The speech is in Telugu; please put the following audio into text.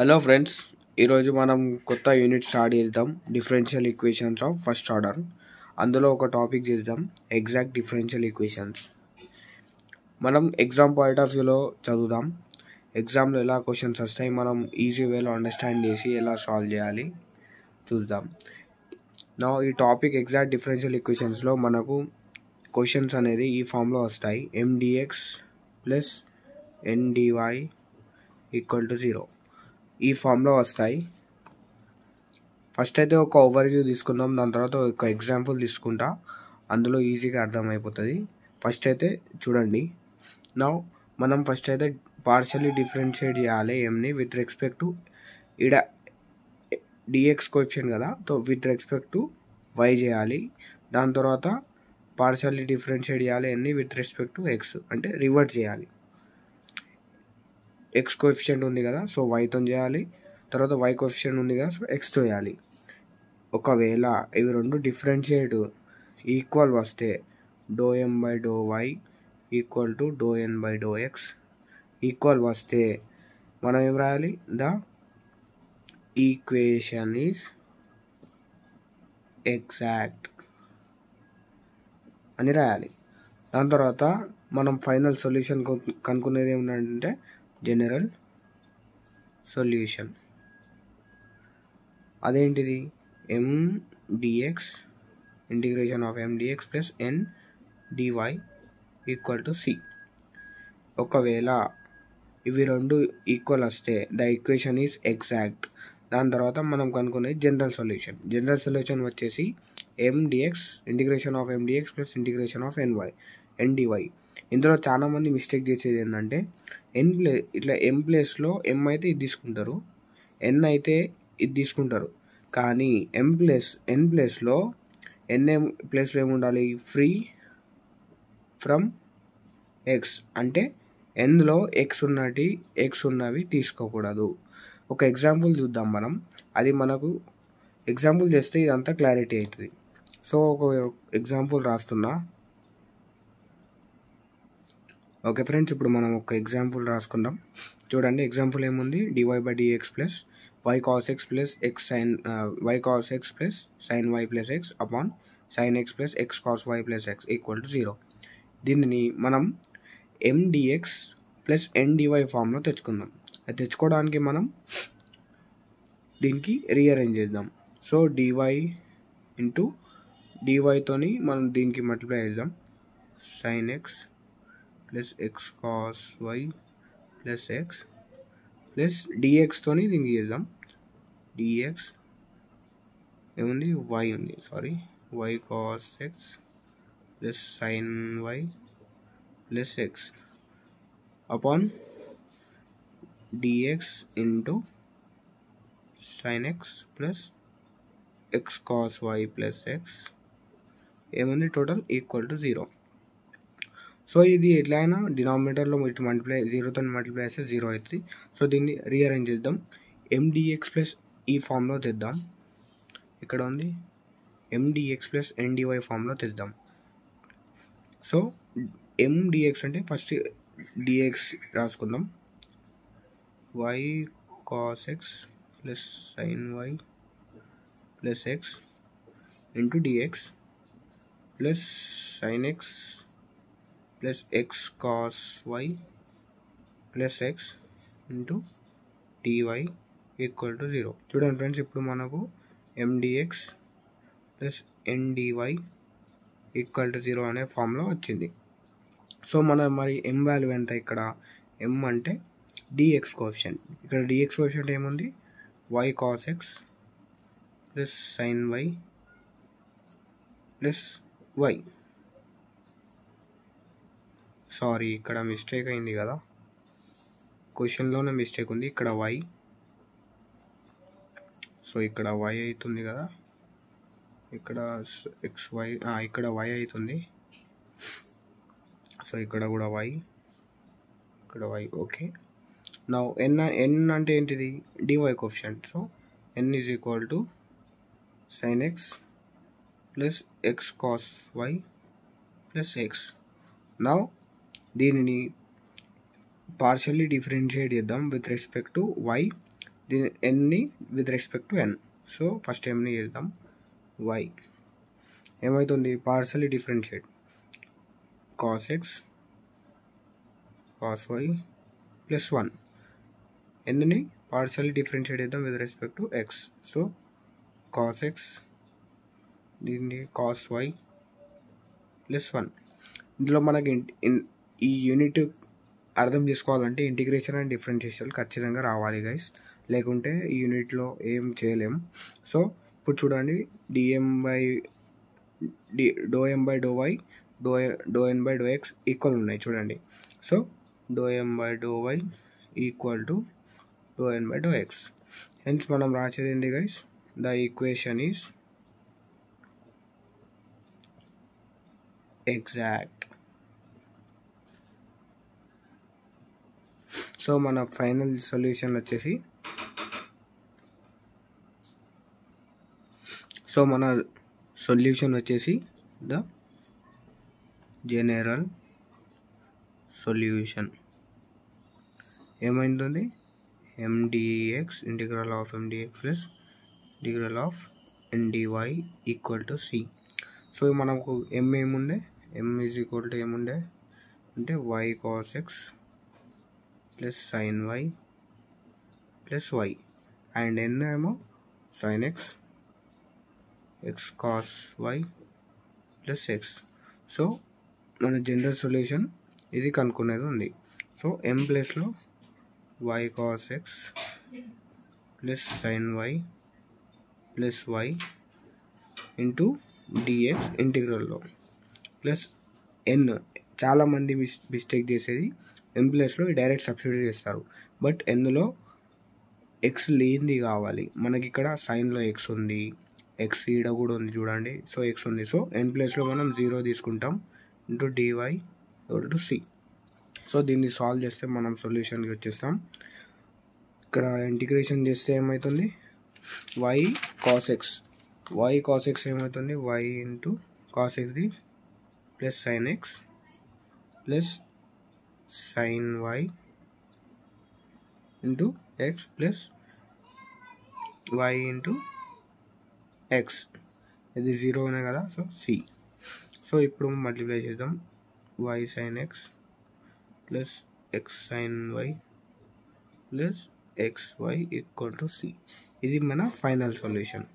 హలో ఫ్రెండ్స్, ఈరోజు మనం కొత్త యూనిట్ స్టార్ట్ చేద్దాం. Differential equations of first order. అందులో ఒక టాపిక్ చేద్దాం, ఎగ్జాక్ట్ డిఫరెన్షియల్ ఈక్వేషన్స్. మనం ఎగ్జామ్ పాయింట్ ఆఫ్ వ్యూలో చదువుదాం. ఎగ్జామ్లో ఎలా క్వశ్చన్స్ వస్తాయి, మనం ఈజీ వేలో అండర్స్టాండ్ చేసి ఎలా సాల్వ్ చేయాలి చూద్దాం. నా ఈ టాపిక్ ఎగ్జాక్ట్ డిఫరెన్షియల్ ఈక్వేషన్స్లో మనకు క్వశ్చన్స్ అనేది ఈ ఫామ్లో వస్తాయి. mdx plus ndy equal to 0 ఈ ఫామ్లో వస్తాయి. ఫస్ట్ అయితే ఒక ఓవర్వ్యూ తీసుకుందాం, దాని తర్వాత ఒక ఎగ్జాంపుల్ తీసుకుంటా, అందులో ఈజీగా అర్థమైపోతుంది. ఫస్ట్ అయితే చూడండి. నా మనం ఫస్ట్ అయితే పార్షియల్లీ డిఫరెన్షియేట్ చేయాలి ఎంని విత్ రెస్పెక్ట్ టు ఈడ డిఎక్స్ కోఎఫిషియంట్ కదా, so with respect to y చేయాలి. దాని తర్వాత పార్షియల్లీ డిఫరెన్షియేట్ చేయాలి ఎన్ని విత్ రెస్పెక్ట్ టు ఎక్స్, అంటే రివర్స్ చేయాలి. ఎక్స్ కోఎఫిషియంట్ ఉంది కదా, సో వైతో చేయాలి. తర్వాత వై కోఎఫిషియంట్ ఉంది కదా, సో ఎక్స్తో చేయాలి. ఒకవేళ ఇవి రెండు డిఫరెన్షియేట్ ఈక్వల్ వస్తే ∂m/∂y equal to ∂n/∂x equal వస్తే మనం ఏం రాయాలి? ద ఈక్వేషన్ ఈజ్ ఎగ్జాక్ట్ అని రాయాలి. దాని తర్వాత మనం ఫైనల్ సొల్యూషన్ కనుక్కునేది ఏమిటంటే జనరల్ సొల్యూషన్. అదేంటిది? mdx integration of mdx plus n dy equal to c. ఒకవేళ ఇవి రెండు ఈక్వల్ వస్తే ద ఈక్వేషన్ ఈజ్ ఎగ్జాక్ట్. దాని తర్వాత మనం కనుక్కునేది జనరల్ సొల్యూషన్. జనరల్ సొల్యూషన్ వచ్చేసి mdx integration of mdx plus integration of ndy. ఇందులో చాలామంది మిస్టేక్ చేసేది ఏంటంటే ఇట్లా m ప్లేస్లో m అయితే ఇది తీసుకుంటారు, n అయితే ఇది తీసుకుంటారు. కానీ n ప్లేస్లో ఏముండాలి? ఫ్రీ ఫ్రమ్ ఎక్స్, అంటే nలో ఎక్స్ ఉన్నవి తీసుకోకూడదు. ఒక ఎగ్జాంపుల్ చూద్దాం మనం, అది మనకు ఎగ్జాంపుల్ చేస్తే ఇదంతా క్లారిటీ అవుతుంది. సో ఒక ఎగ్జాంపుల్ రాస్తున్నా. ఓకే ఫ్రెండ్స్, ఇప్పుడు మనం ఒక ఎగ్జాంపుల్ రాసుకుందాం. చూడండి, ఎగ్జాంపుల్ ఏముంది? dy/dx plus y cos x plus y cos x plus sin y plus x upon sin x plus x cos y plus x equal to 0. దీనిని మనం mdx ప్లస్ ndy ఫామ్లో తెచ్చుకుందాం. అది తెచ్చుకోవడానికి మనం దీనికి రీఅరేంజ్ చేద్దాం. సో dyతోని మనం దీనికి మల్టిప్లై చేద్దాం. sin x plus x cos y plus x plus dxతోని దీనికి చేద్దాం. dx ఏముంది? y ఉంది, y cos x plus sin y plus x upon dx into sin x plus x cos y plus x ఏముంది? Total equal to 0. సో ఇది ఎట్లయినా డినామినేటర్లో ఇటు మల్టిప్లై 0తో మల్టిప్లై చేస్తే 0 అవుతుంది. సో దీన్ని రీఅరేంజ్ చేద్దాం. mdx ప్లస్ ఈ ఫామ్లో తెద్దాం. ఇక్కడ ఉంది mdx ప్లస్ ndy ఫామ్లో తెద్దాం. సో mdx అంటే first dx రాసుకుందాం. y cos x plus sin y plus x into dx plus sin x plus x cos y plus x into dy equal to 0. చూడండి ఫ్రెండ్స్, ఇప్పుడు మనకు mdx plus ndy equal to 0 అనే ఫామ్లో వచ్చింది. సో మరి m వాల్యూ ఎంత? ఇక్కడ m అంటే dx కోఎఫిషియంట్. ఇక్కడ dx కోఎఫిషియంట్ ఏముంది? y cos x plus sin y plus y. Sorry, ఇక్కడ మిస్టేక్ అయింది కదా, క్వశ్చన్లోనే మిస్టేక్ ఉంది. ఇక్కడ y, సో ఇక్కడ y అవుతుంది కదా, ఇక్కడ xy, ఇక్కడ y అవుతుంది. సో ఇక్కడ కూడా y, ఇక్కడ y. ఓకే, నా n అంటే ఏంటిది? dy coefficient. So n is equal to sin x plus x cos y plus x. నా దీనిని పార్షియల్లీ డిఫరెన్షియేట్ చేద్దాం విత్ రెస్పెక్ట్ టు y దీని ఎన్ని with respect to n. So first ఎంని చేద్దాం. వై ఏమవుతుంది, partially differentiate cos x cos y plus 1. ఎందుని పార్షియల్లీ డిఫరెన్షియేట్ చేద్దాం with respect to x. So cos x, దీన్ని కాస్ వై ప్లస్ 1. ఇందులో మనకి ఈ యూనిట్ అర్థం చేసుకోవాలంటే ఇంటిగ్రేషన్ అండ్ డిఫరెన్షియేషన్ ఖచ్చితంగా రావాలి గైస్, లేకుంటే ఈ యూనిట్లో ఏం చేయలేం. సో ఇప్పుడు చూడండి, do m by do y do n by do x equal ఉన్నాయి చూడండి. So do m by do y equal to do n by do x. Hence మనం రాసేది ఏంటి guys, the equation is exact. So మన ఫైనల్ సొల్యూషన్ వచ్చేసి, ద జనరల్ సొల్యూషన్ ఏమైంటుంది, m dx integral of m dx plus integral of n dy equal to c. So మనకు ఎం ఏముండే, ఎం ఈజ్ ఈక్వల్ టు ఏముండే అంటే why cos x plus sine y plus y, and n ఏమో sine x x cos y plus x. So మన జనరల్ సొల్యూషన్ ఇది కనుక్కునేది ఉంది. సో ఎం ప్లేస్లో y cos x plus sine y plus y into dx ఇంటిగ్రల్లో ప్లస్ ఎన్. చాలామంది మిస్టేక్ చేసేది ఎన్ ప్లేస్లో డైరెక్ట్ సబ్స్టిట్యూట్ చేస్తారు, బట్ ఎన్లో ఎక్స్ లేనిది కావాలి మనకి. ఇక్కడ సైన్లో ఎక్స్ ఉంది, ఎక్స్ ఈడ కూడా ఉంది చూడండి. సో ఎక్స్ ఉంది, సో ఎన్ ప్లేస్లో మనం 0 తీసుకుంటాం into dy to c. So దీన్ని సాల్వ్ చేస్తే మనం సొల్యూషన్కి వచ్చేస్తాం. ఇక్కడ ఇంటిగ్రేషన్ చేస్తే ఏమవుతుంది, వై కాస్ ఎక్స్ ఏమవుతుంది, వై ఇంటూ కాస్ ఎక్స్ది plus sine x plus sine y into x plus y into x. ఇది 0 ఉన్నాయి కదా, సో సి. సో ఇప్పుడు మల్టిప్లై చేద్దాం, y sine x plus x sine y plus x y equal to C. ఇది మన ఫైనల్ సొల్యూషన్.